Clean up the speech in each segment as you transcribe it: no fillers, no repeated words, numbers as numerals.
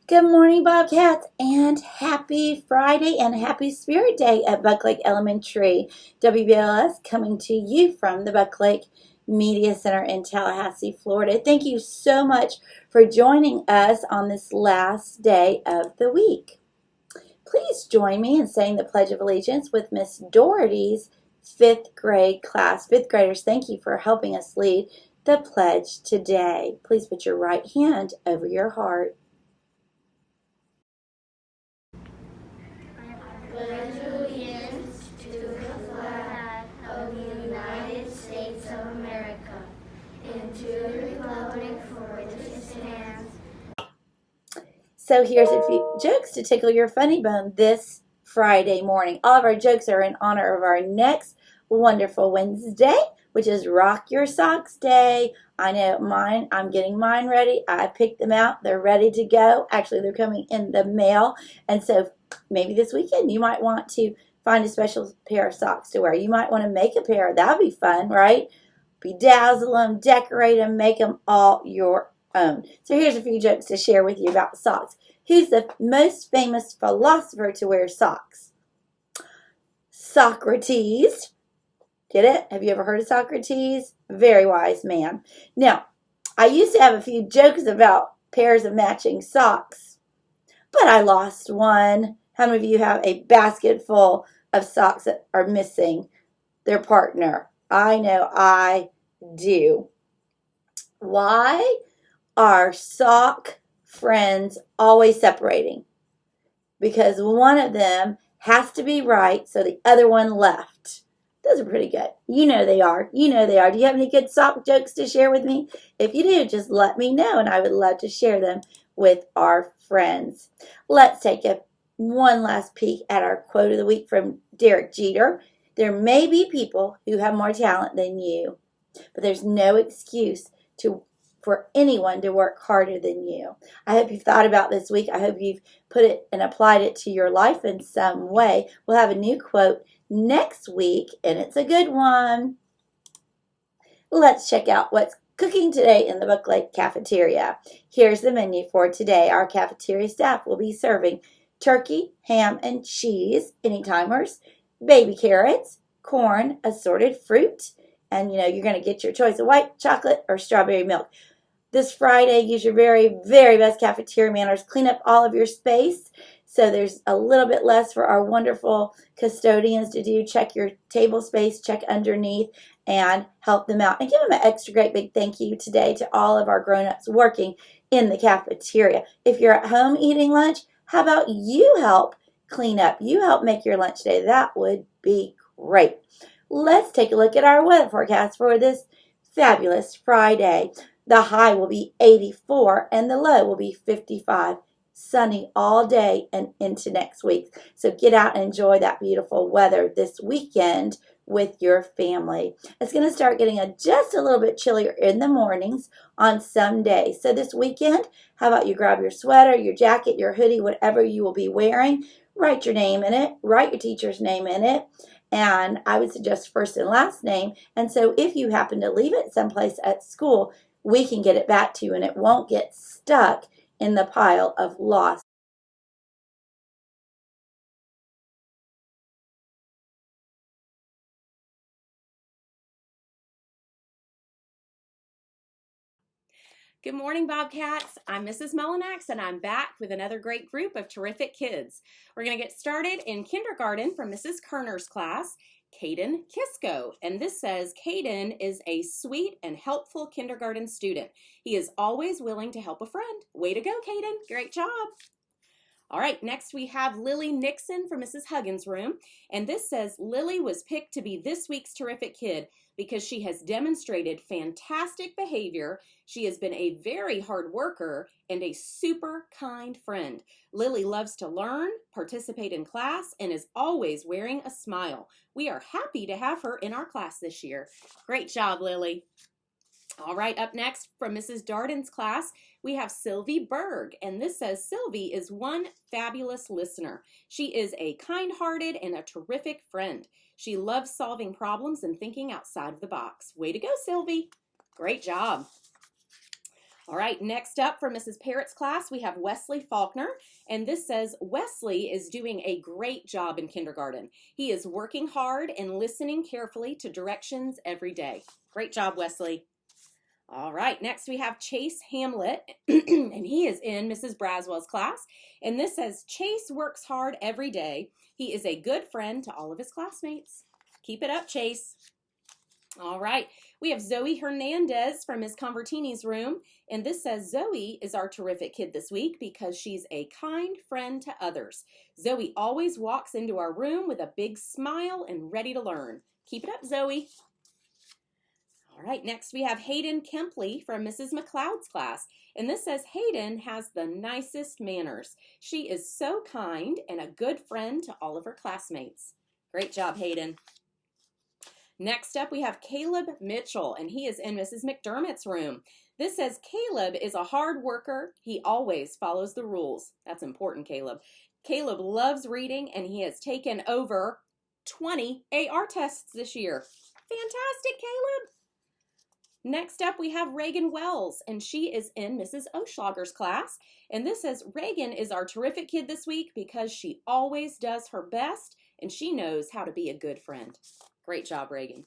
Good morning, Bobcats, and happy Friday and happy Spirit Day at Buck Lake Elementary. WBLS coming to you from the Buck Lake Media Center in Tallahassee, Florida. Thank you so much for joining us on this last day of the week. Please join me in saying the Pledge of Allegiance with Miss Doherty's fifth grade class. Fifth graders, thank you for helping us lead the pledge today. Please put your right hand over your heart. Pledge allegiance to the flag of the United States of America and to the republic for which it stands. So here's a few jokes to tickle your funny bone this Friday morning. All of our jokes are in honor of our next wonderful Wednesday, which is Rock Your Socks Day. I know mine, I'm getting mine ready. I picked them out. They're ready to go. Actually, they're coming in the mail. And so maybe this weekend you might want to find a special pair of socks to wear. You might want to make a pair. That would be fun, right? Bedazzle them, decorate them, make them all your own. So here's a few jokes to share with you about socks. Who's the most famous philosopher to wear socks? Socrates. Get it? Have you ever heard of Socrates? Very wise man. Now, I used to have a few jokes about pairs of matching socks, but I lost one. How many of you have a basket full of socks that are missing their partner? I know I do. Why are sock friends always separating? Because one of them has to be right, so the other one left. Those are pretty good. You know they are. You know they are. Do you have any good sock jokes to share with me? If you do, just let me know, and I would love to share them with our friends. Let's take one last peek at our quote of the week from Derek Jeter. There may be people who have more talent than you, but there's no excuse for anyone to work harder than you. I hope you've thought about this week. I hope you've put it and applied it to your life in some way. We'll have a new quote next week, and it's a good one. Let's check out what's cooking today in the Buck Lake cafeteria. Here's the menu for today. Our cafeteria staff will be serving turkey, ham, and cheese, anytimers, baby carrots, corn, assorted fruit, and you're going to get your choice of white chocolate or strawberry milk. This Friday, use your very, very best cafeteria manners. Clean up all of your space so there's a little bit less for our wonderful custodians to do. Check your table space, check underneath, and help them out. And give them an extra great big thank you today to all of our grown-ups working in the cafeteria. If you're at home eating lunch, how about you help clean up? You help make your lunch day. That would be great. Let's take a look at our weather forecast for this fabulous Friday. The high will be 84 and the low will be 55. Sunny all day and into next week. So get out and enjoy that beautiful weather this weekend with your family. It's going to start getting just a little bit chillier in the mornings on some days. So this weekend, how about you grab your sweater, your jacket, your hoodie, whatever you will be wearing. Write your name in it. Write your teacher's name in it. And I would suggest first and last name. And so if you happen to leave it someplace at school, we can get it back to you and it won't get stuck in the pile of lost. Good morning, Bobcats. I'm Mrs. Mullinax, and I'm back with another great group of terrific kids. We're going to get started in kindergarten from Mrs. Kerner's class, Caden Kisco. And this says, Caden is a sweet and helpful kindergarten student. He is always willing to help a friend. Way to go, Caden. Great job. All right, next we have Lily Nixon from Mrs. Huggins' room. And this says, Lily was picked to be this week's terrific kid because she has demonstrated fantastic behavior. She has been a very hard worker and a super kind friend. Lily loves to learn, participate in class, and is always wearing a smile. We are happy to have her in our class this year. Great job, Lily. All right, up next from Mrs. Darden's class, we have Sylvie Berg, and this says Sylvie is one fabulous listener. She is a kind-hearted and a terrific friend. She loves solving problems and thinking outside of the box. Way to go, Sylvie. Great job. All right, next up from Mrs. Parrott's class, we have Wesley Faulkner, and this says, Wesley is doing a great job in kindergarten. He is working hard and listening carefully to directions every day. Great job, Wesley. All right, next we have Chase Hamlet, and he is in Mrs. Braswell's class, and this says, Chase works hard every day. He is a good friend to all of his classmates. Keep it up, Chase. All right, we have Zoe Hernandez from Ms. Convertini's room, and this says Zoe is our terrific kid this week because she's a kind friend to others. Zoe always walks into our room with a big smile and ready to learn. Keep it up, Zoe. All right, next we have Hayden Kempley from Mrs. McLeod's class, and this says Hayden has the nicest manners. She is so kind and a good friend to all of her classmates. Great job, Hayden. Next up, we have Caleb Mitchell, and he is in Mrs. McDermott's room. This says Caleb is a hard worker. He always follows the rules. That's important, Caleb. Caleb loves reading, and he has taken over 20 AR tests this year. Fantastic, Caleb. Next up, we have Reagan Wells, and she is in Mrs. Oschlager's class. And this says Reagan is our terrific kid this week because she always does her best, and she knows how to be a good friend. Great job, Reagan.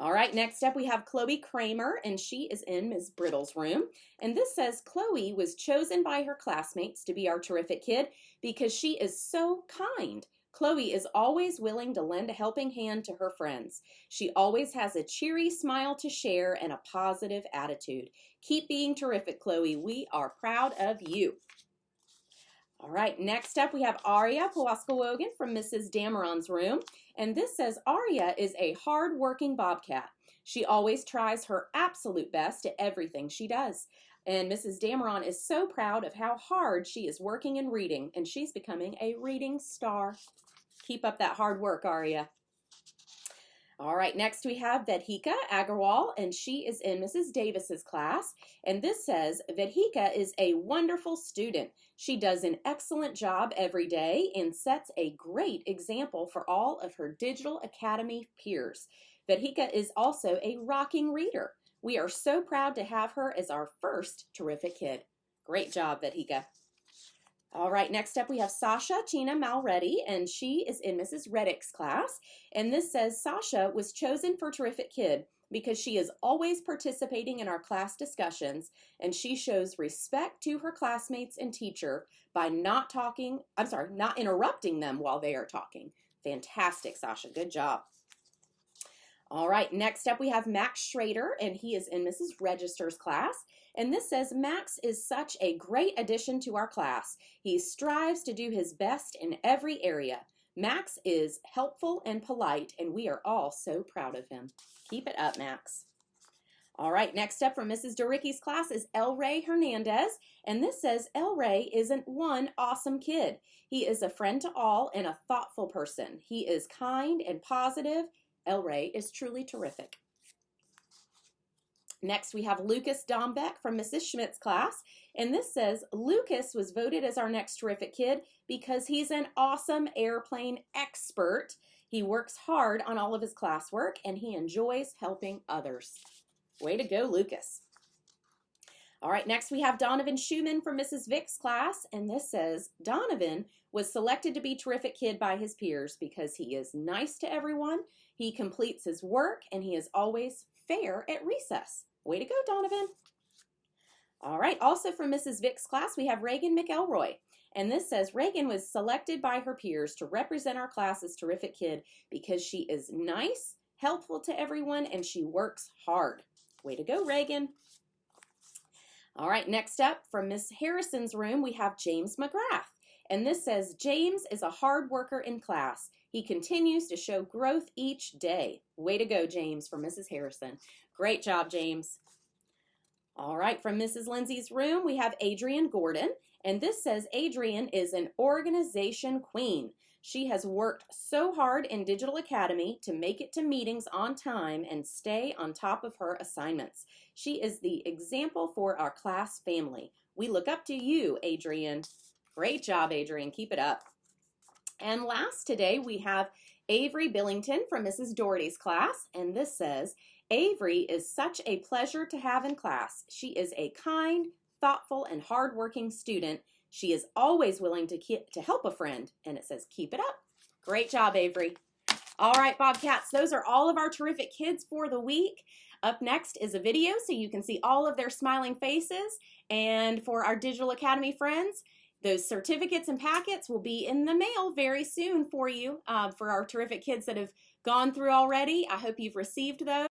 All right, next up we have Chloe Kramer, and she is in Ms. Brittle's room. And this says Chloe was chosen by her classmates to be our terrific kid because she is so kind. Chloe is always willing to lend a helping hand to her friends. She always has a cheery smile to share and a positive attitude. Keep being terrific, Chloe. We are proud of you. All right, next up we have Aria Pawaskawogan from Mrs. Dameron's room. And this says Aria is a hard-working bobcat. She always tries her absolute best at everything she does. And Mrs. Dameron is so proud of how hard she is working and reading, and she's becoming a reading star. Keep up that hard work, Aria. All right, next we have Vedhika Agarwal, and she is in Mrs. Davis's class. And this says, Vedhika is a wonderful student. She does an excellent job every day and sets a great example for all of her Digital Academy peers. Vedhika is also a rocking reader. We are so proud to have her as our first terrific kid. Great job, Vedhika. All right, next up we have Sasha Tina Malready, and she is in Mrs. Reddick's class. And this says Sasha was chosen for Terrific Kid because she is always participating in our class discussions, and she shows respect to her classmates and teacher by not interrupting them while they are talking. Fantastic, Sasha. Good job. All right, next up we have Max Schrader, and he is in Mrs. Register's class. And this says, Max is such a great addition to our class. He strives to do his best in every area. Max is helpful and polite, and we are all so proud of him. Keep it up, Max. All right, next up from Mrs. Doricki's class is El Ray Hernandez, and this says El Ray isn't one awesome kid. He is a friend to all and a thoughtful person. He is kind and positive. El Ray is truly terrific. Next, we have Lucas Dombeck from Mrs. Schmidt's class, and this says, Lucas was voted as our next terrific kid because he's an awesome airplane expert. He works hard on all of his classwork, and he enjoys helping others. Way to go, Lucas. All right, next we have Donovan Schumann from Mrs. Vick's class, and this says, Donovan was selected to be terrific kid by his peers because he is nice to everyone, he completes his work, and he is always fair at recess. Way to go, Donovan. All right, also from Mrs. Vick's class, we have Reagan McElroy. And this says, Reagan was selected by her peers to represent our class as terrific kid because she is nice, helpful to everyone, and she works hard. Way to go, Reagan. All right, next up from Miss Harrison's room, we have James McGrath. And this says, James is a hard worker in class. He continues to show growth each day. Way to go, James, from Mrs. Harrison. Great job, James. All right, from Mrs. Lindsay's room, we have Adrienne Gordon. And this says Adrienne is an organization queen. She has worked so hard in Digital Academy to make it to meetings on time and stay on top of her assignments. She is the example for our class family. We look up to you, Adrienne. Great job, Adrienne. Keep it up. And last today, we have Avery Billington from Mrs. Doherty's class. And this says, Avery is such a pleasure to have in class. She is a kind, thoughtful, and hardworking student. She is always willing to help a friend, and it says keep it up. Great job, Avery. All right, Bobcats, those are all of our terrific kids for the week. Up next is a video so you can see all of their smiling faces. And for our Digital Academy friends, those certificates and packets will be in the mail very soon for you, for our terrific kids that have gone through already. I hope you've received those.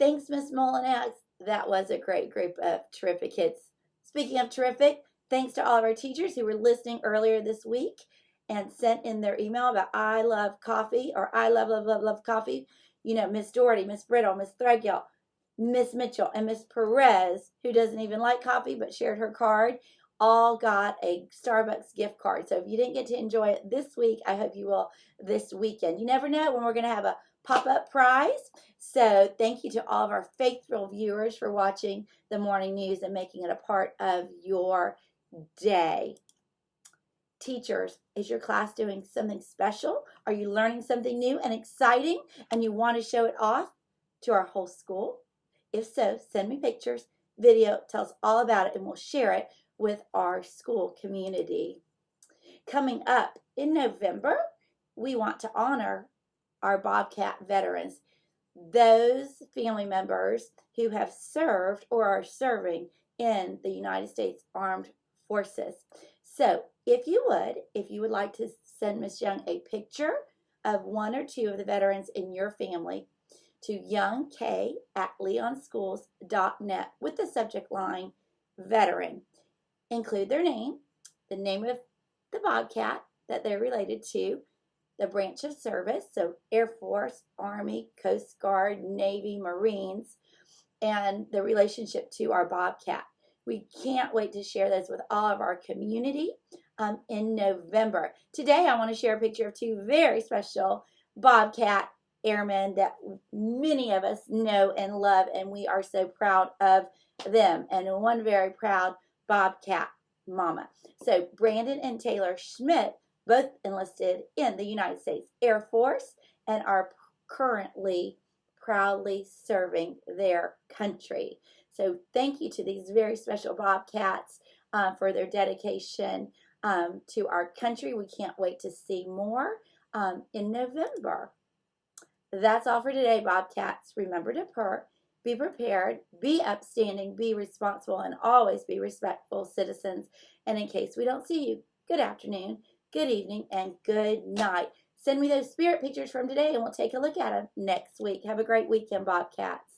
Thanks, Miss Molinax. That was a great group of terrific kids. Speaking of terrific, thanks to all of our teachers who were listening earlier this week and sent in their email about I love coffee or I love coffee. You know, Miss Doherty, Miss Brittle, Miss Threadgill, Miss Mitchell, and Miss Perez, who doesn't even like coffee but shared her card, all got a Starbucks gift card. So if you didn't get to enjoy it this week, I hope you will this weekend. You never know when we're going to have a pop-up prize. So thank you to all of our faithful viewers for watching the morning news and making it a part of your day. Teachers, is your class doing something special? Are you learning something new and exciting and you want to show it off to our whole school? If so, send me pictures, video, tell us all about it, and we'll share it with our school community. Coming up in November, we want to honor our Bobcat veterans, those family members who have served or are serving in the United States Armed Forces. So if you would like to send Miss Young a picture of one or two of the veterans in your family to youngk@leonschools.net with the subject line veteran. Include their name, the name of the Bobcat that they're related to, the branch of service, so Air Force, Army, Coast Guard, Navy, Marines, and the relationship to our Bobcat. We can't wait to share those with all of our community in November. Today, I want to share a picture of two very special Bobcat airmen that many of us know and love, and we are so proud of them, and one very proud Bobcat mama. So Brandon and Taylor Schmidt both enlisted in the United States Air Force and are currently proudly serving their country. So thank you to these very special Bobcats for their dedication to our country. We can't wait to see more in November. That's all for today, Bobcats. Remember to purr, be prepared, be upstanding, be responsible, and always be respectful citizens. And in case we don't see you, good afternoon, good evening, and good night. Send me those spirit pictures from today, and we'll take a look at them next week. Have a great weekend, Bobcats.